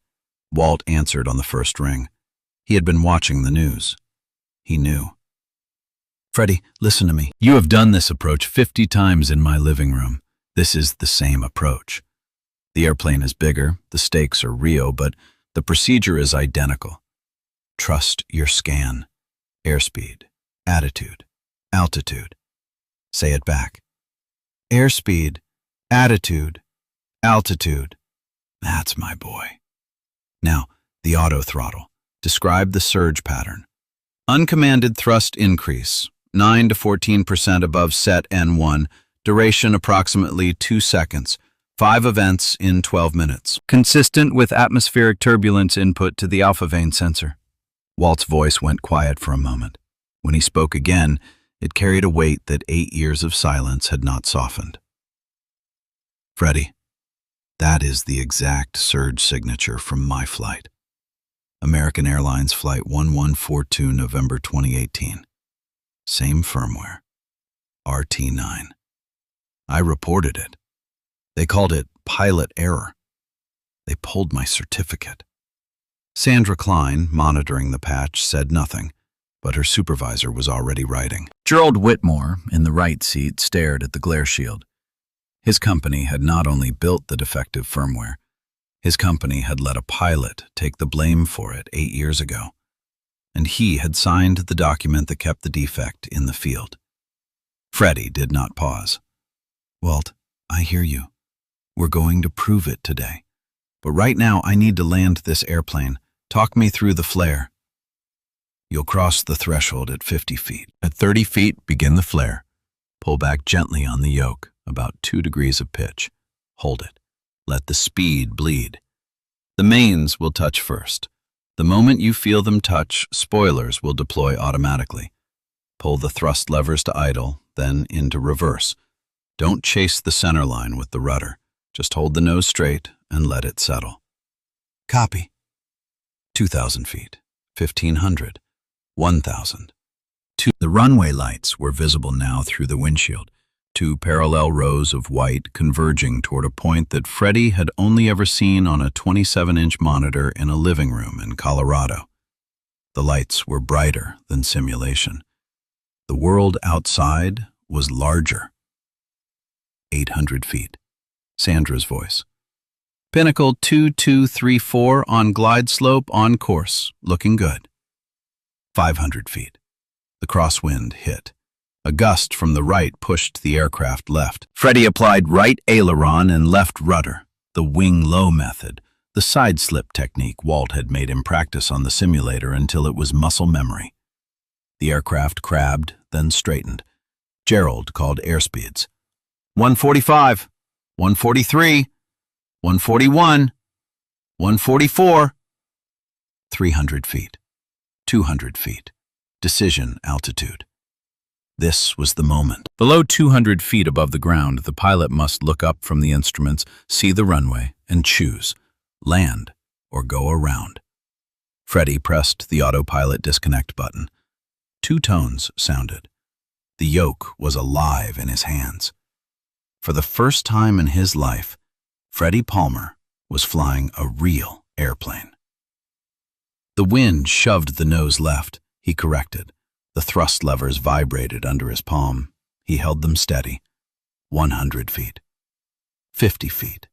Walt answered on the first ring. He had been watching the news. He knew. Freddy, listen to me. You have done this approach 50 times in my living room. This is the same approach. The airplane is bigger, the stakes are real, but the procedure is identical. Trust your scan. Airspeed, attitude, altitude. Say it back. Airspeed, attitude, altitude. That's my boy. Now, the auto throttle. Describe the surge pattern. Uncommanded thrust increase, 9 to 14% above set N1, duration approximately 2 seconds, 5 events in 12 minutes. Consistent with atmospheric turbulence input to the alpha vane sensor. Walt's voice went quiet for a moment. When he spoke again, it carried a weight that 8 years of silence had not softened. Freddy, that is the exact surge signature from my flight. American Airlines Flight 1142, November 2018. Same firmware. RT9. I reported it. They called it pilot error. They pulled my certificate. Sandra Klein, monitoring the patch, said nothing, but her supervisor was already writing. Gerald Whitmore, in the right seat, stared at the glare shield. His company had not only built the defective firmware, his company had let a pilot take the blame for it 8 years ago, and he had signed the document that kept the defect in the field. Freddy did not pause. Walt, I hear you. We're going to prove it today. But right now I need to land this airplane. Talk me through the flare. You'll cross the threshold at 50 feet. At 30 feet, begin the flare. Pull back gently on the yoke, about 2 degrees of pitch. Hold it. Let the speed bleed. The mains will touch first. The moment you feel them touch, spoilers will deploy automatically. Pull the thrust levers to idle, then into reverse. Don't chase the center line with the rudder. Just hold the nose straight and let it settle. Copy. 2,000 feet, 1,500, 1,000. The runway lights were visible now through the windshield. 2 parallel rows of white converging toward a point that Freddy had only ever seen on a 27-inch monitor in a living room in Colorado. The lights were brighter than simulation. The world outside was larger. 800 feet. Sandra's voice. Pinnacle 2234 on glide slope on course, looking good. 500 feet. The crosswind hit. A gust from the right pushed the aircraft left. Freddy applied right aileron and left rudder, the wing-low method, the side-slip technique Walt had made him practice on the simulator until it was muscle memory. The aircraft crabbed, then straightened. Gerald called airspeeds. 145, 143, 141, 144. 300 feet. 200 feet. Decision altitude. This was the moment. Below 200 feet above the ground, the pilot must look up from the instruments, see the runway, and choose, land or go around. Freddy pressed the autopilot disconnect button. 2 tones sounded. The yoke was alive in his hands. For the first time in his life, Freddy Palmer was flying a real airplane. The wind shoved the nose left. He corrected. The thrust levers vibrated under his palm. He held them steady. 100 feet. 50 feet.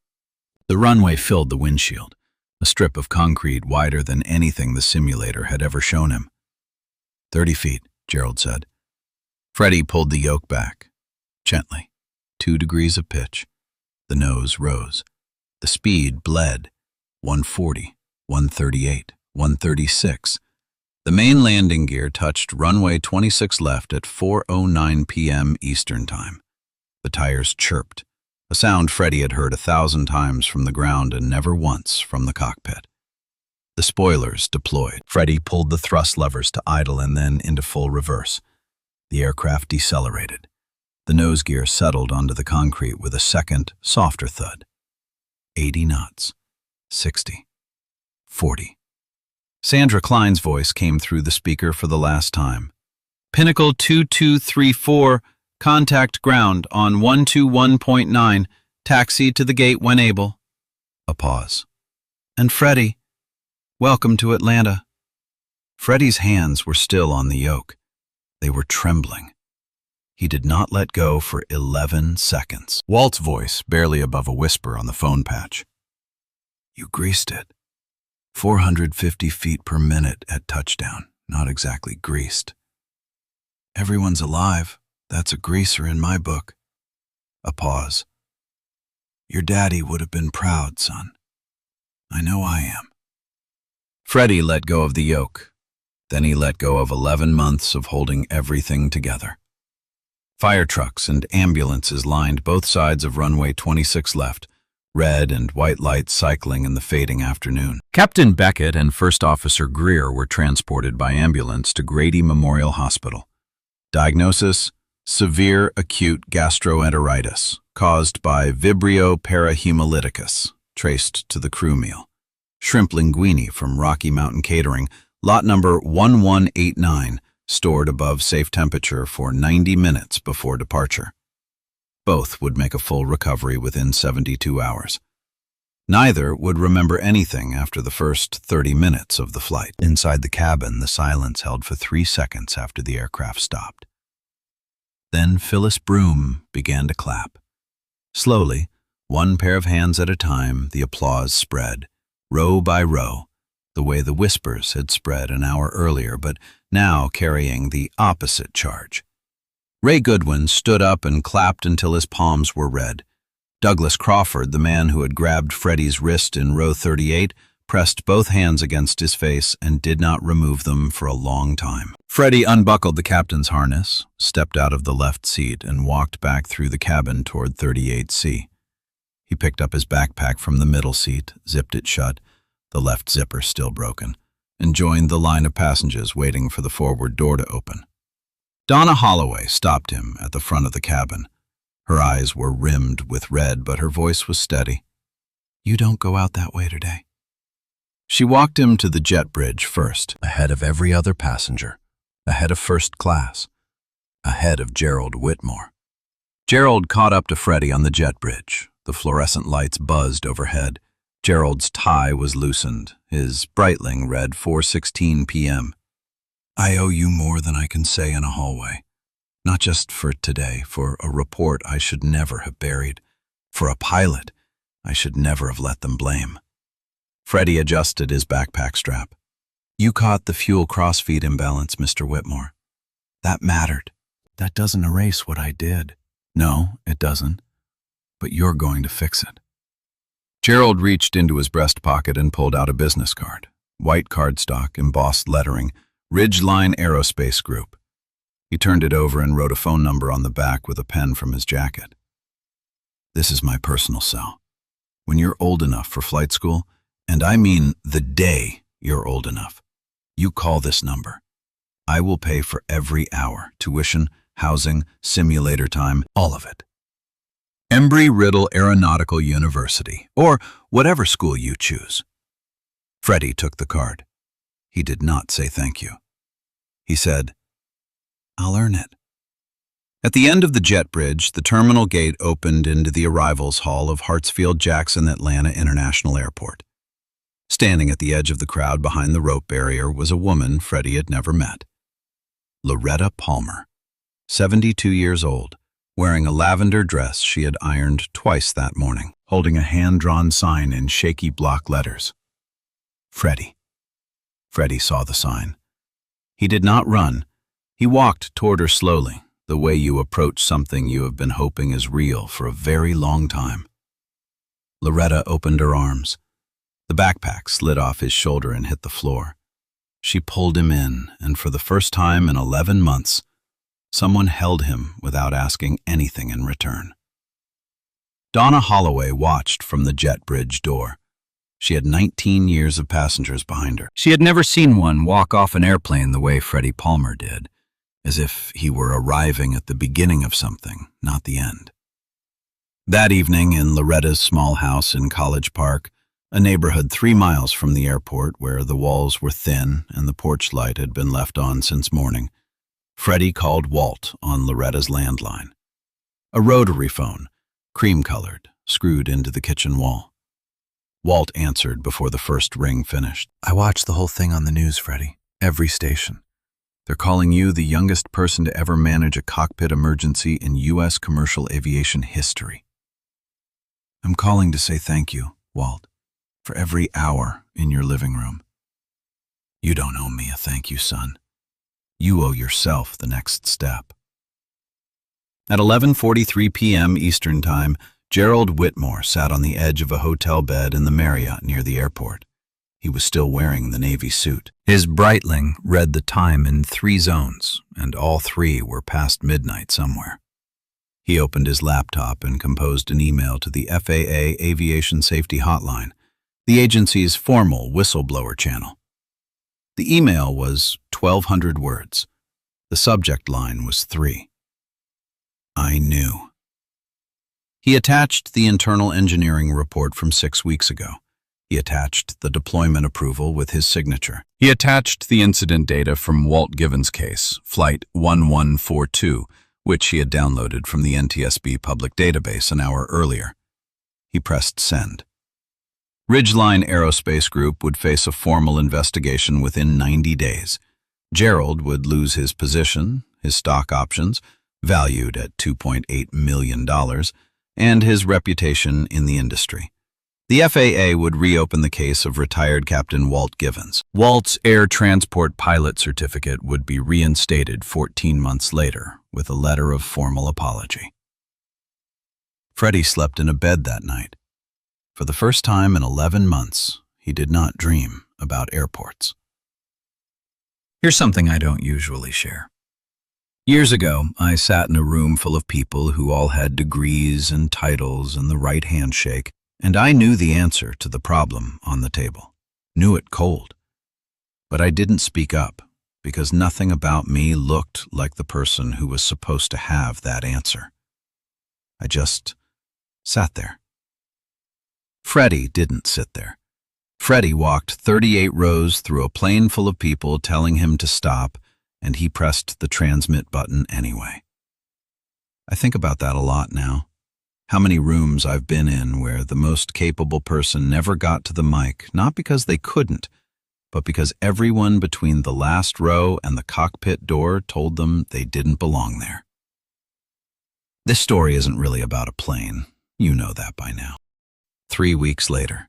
The runway filled the windshield, a strip of concrete wider than anything the simulator had ever shown him. 30 feet, Gerald said. Freddy pulled the yoke back, gently, 2 degrees of pitch. The nose rose. The speed bled. 140, 138, 136. The main landing gear touched runway 26 left at 4:09 p.m. Eastern Time. The tires chirped, a sound Freddy had heard 1,000 times from the ground and never once from the cockpit. The spoilers deployed. Freddy pulled the thrust levers to idle and then into full reverse. The aircraft decelerated. The nose gear settled onto the concrete with a second, softer thud. 80 knots. 60. 40. Sandra Klein's voice came through the speaker for the last time. Pinnacle 2234, contact ground on 121.9, taxi to the gate when able. A pause. And Freddy, welcome to Atlanta. Freddy's hands were still on the yoke. They were trembling. He did not let go for 11 seconds. Walt's voice, barely above a whisper on the phone patch. You greased it. 450 feet per minute at touchdown, not exactly greased. Everyone's alive. That's a greaser in my book. A pause. Your daddy would have been proud, son. I know I am. Freddy let go of the yoke. Then he let go of 11 months of holding everything together. Fire trucks and ambulances lined both sides of runway 26 left, red and white lights cycling in the fading afternoon. Captain Beckett and First Officer Greer were transported by ambulance to Grady Memorial Hospital. Diagnosis: severe acute gastroenteritis, caused by Vibrio parahemolyticus, traced to the crew meal. Shrimp linguine from Rocky Mountain Catering, lot number 1189, stored above safe temperature for 90 minutes before departure. Both would make a full recovery within 72 hours. Neither would remember anything after the first 30 minutes of the flight. Inside the cabin, the silence held for 3 seconds after the aircraft stopped. Then Phyllis Broom began to clap. Slowly, one pair of hands at a time, the applause spread, row by row, the way the whispers had spread an hour earlier, but now carrying the opposite charge. Ray Goodwin stood up and clapped until his palms were red. Douglas Crawford, the man who had grabbed Freddy's wrist in row 38, pressed both hands against his face and did not remove them for a long time. Freddy unbuckled the captain's harness, stepped out of the left seat, and walked back through the cabin toward 38C. He picked up his backpack from the middle seat, zipped it shut, the left zipper still broken, and joined the line of passengers waiting for the forward door to open. Donna Holloway stopped him at the front of the cabin. Her eyes were rimmed with red, but her voice was steady. You don't go out that way today. She walked him to the jet bridge first, ahead of every other passenger, ahead of first class, ahead of Gerald Whitmore. Gerald caught up to Freddy on the jet bridge. The fluorescent lights buzzed overhead. Gerald's tie was loosened. His Breitling read 4:16 p.m. I owe you more than I can say in a hallway. Not just for today, for a report I should never have buried. For a pilot I should never have let them blame. Freddy adjusted his backpack strap. You caught the fuel crossfeed imbalance, Mr. Whitmore. That mattered. That doesn't erase what I did. No, it doesn't. But you're going to fix it. Gerald reached into his breast pocket and pulled out a business card. White cardstock, embossed lettering, Ridgeline Aerospace Group. He turned it over and wrote a phone number on the back with a pen from his jacket. This is my personal cell. When you're old enough for flight school, And I mean the day you're old enough. You call this number. I will pay for every hour, tuition, housing, simulator time, all of it. Embry-Riddle Aeronautical University, or whatever school you choose. Freddy took the card. He did not say thank you. He said, "I'll earn it." At the end of the jet bridge, the terminal gate opened into the arrivals hall of Hartsfield-Jackson Atlanta International Airport. Standing at the edge of the crowd behind the rope barrier was a woman Freddy had never met. Loretta Palmer, 72 years old, wearing a lavender dress she had ironed twice that morning, holding a hand-drawn sign in shaky block letters. Freddy. Freddy saw the sign. He did not run. He walked toward her slowly, the way you approach something you have been hoping is real for a very long time. Loretta opened her arms. The backpack slid off his shoulder and hit the floor. She pulled him in, and for the first time in 11 months, someone held him without asking anything in return. Donna Holloway watched from the jet bridge door. She had 19 years of passengers behind her. She had never seen one walk off an airplane the way Freddy Palmer did, as if he were arriving at the beginning of something, not the end. That evening in Loretta's small house in College Park, a neighborhood 3 miles from the airport where the walls were thin and the porch light had been left on since morning, Freddy called Walt on Loretta's landline. A rotary phone, cream-colored, screwed into the kitchen wall. Walt answered before the first ring finished. "I watched the whole thing on the news, Freddy. Every station. They're calling you the youngest person to ever manage a cockpit emergency in U.S. commercial aviation history. I'm calling to say thank you, Walt, for every hour in your living room. You don't owe me a thank you, son. You owe yourself the next step." At 11:43 p.m. Eastern Time, Gerald Whitmore sat on the edge of a hotel bed in the Marriott near the airport. He was still wearing the Navy suit. His Breitling read the time in 3 zones, and all 3 were past midnight somewhere. He opened his laptop and composed an email to the FAA Aviation Safety Hotline, the agency's formal whistleblower channel. The email was 1,200 words. The subject line was 3. I knew. He attached the internal engineering report from 6 weeks ago. He attached the deployment approval with his signature. He attached the incident data from Walt Givens' case, Flight 1142, which he had downloaded from the NTSB public database an hour earlier. He pressed send. Ridgeline Aerospace Group would face a formal investigation within 90 days. Gerald would lose his position, his stock options, valued at $2.8 million, and his reputation in the industry. The FAA would reopen the case of retired Captain Walt Givens. Walt's air transport pilot certificate would be reinstated 14 months later with a letter of formal apology. Freddy slept in a bed that night. For the first time in 11 months, he did not dream about airports. Here's something I don't usually share. Years ago, I sat in a room full of people who all had degrees and titles and the right handshake, and I knew the answer to the problem on the table, knew it cold. But I didn't speak up, because nothing about me looked like the person who was supposed to have that answer. I just sat there. Freddy didn't sit there. Freddy walked 38 rows through a plane full of people telling him to stop, and he pressed the transmit button anyway. I think about that a lot now. How many rooms I've been in where the most capable person never got to the mic, not because they couldn't, but because everyone between the last row and the cockpit door told them they didn't belong there. This story isn't really about a plane. You know that by now. 3 weeks later,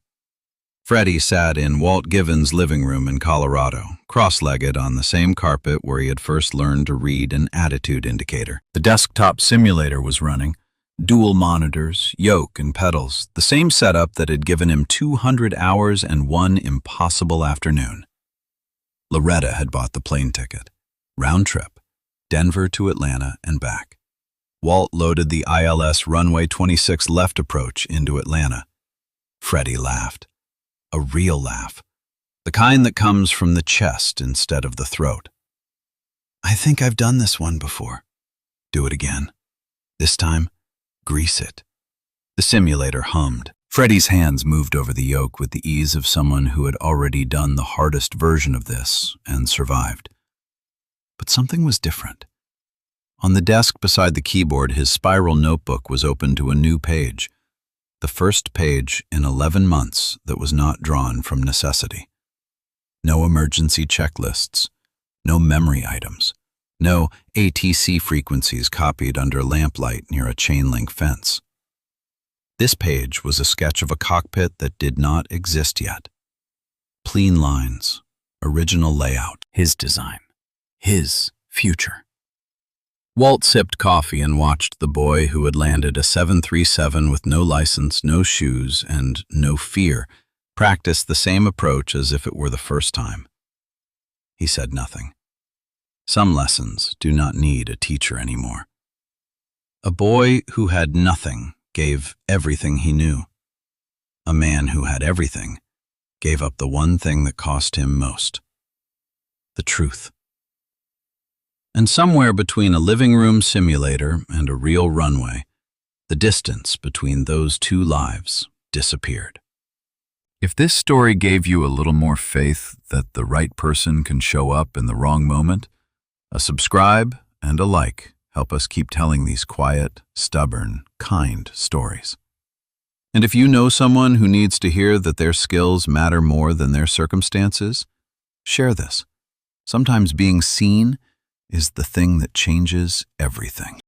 Freddy sat in Walt Givens' living room in Colorado, cross-legged on the same carpet where he had first learned to read an attitude indicator. The desktop simulator was running, dual monitors, yoke and pedals, the same setup that had given him 200 hours and one impossible afternoon. Loretta had bought the plane ticket, round trip, Denver to Atlanta and back. Walt loaded the ILS runway 26 left approach into Atlanta. Freddy laughed. A real laugh. The kind that comes from the chest instead of the throat. I think I've done this one before. Do it again. This time, grease it. The simulator hummed. Freddy's hands moved over the yoke with the ease of someone who had already done the hardest version of this and survived. But something was different. On the desk beside the keyboard, his spiral notebook was open to a new page. The first page in 11 months that was not drawn from necessity. No emergency checklists, no memory items, no ATC frequencies copied under lamplight near a chain-link fence. This page was a sketch of a cockpit that did not exist yet. Clean lines, original layout, his design, his future. Walt sipped coffee and watched the boy who had landed a 737 with no license, no shoes, and no fear practice the same approach as if it were the first time. He said nothing. Some lessons do not need a teacher anymore. A boy who had nothing gave everything he knew. A man who had everything gave up the one thing that cost him most: the truth. And somewhere between a living room simulator and a real runway, the distance between those two lives disappeared. If this story gave you a little more faith that the right person can show up in the wrong moment, a subscribe and a like help us keep telling these quiet, stubborn, kind stories. And if you know someone who needs to hear that their skills matter more than their circumstances, share this. Sometimes being seen is the thing that changes everything.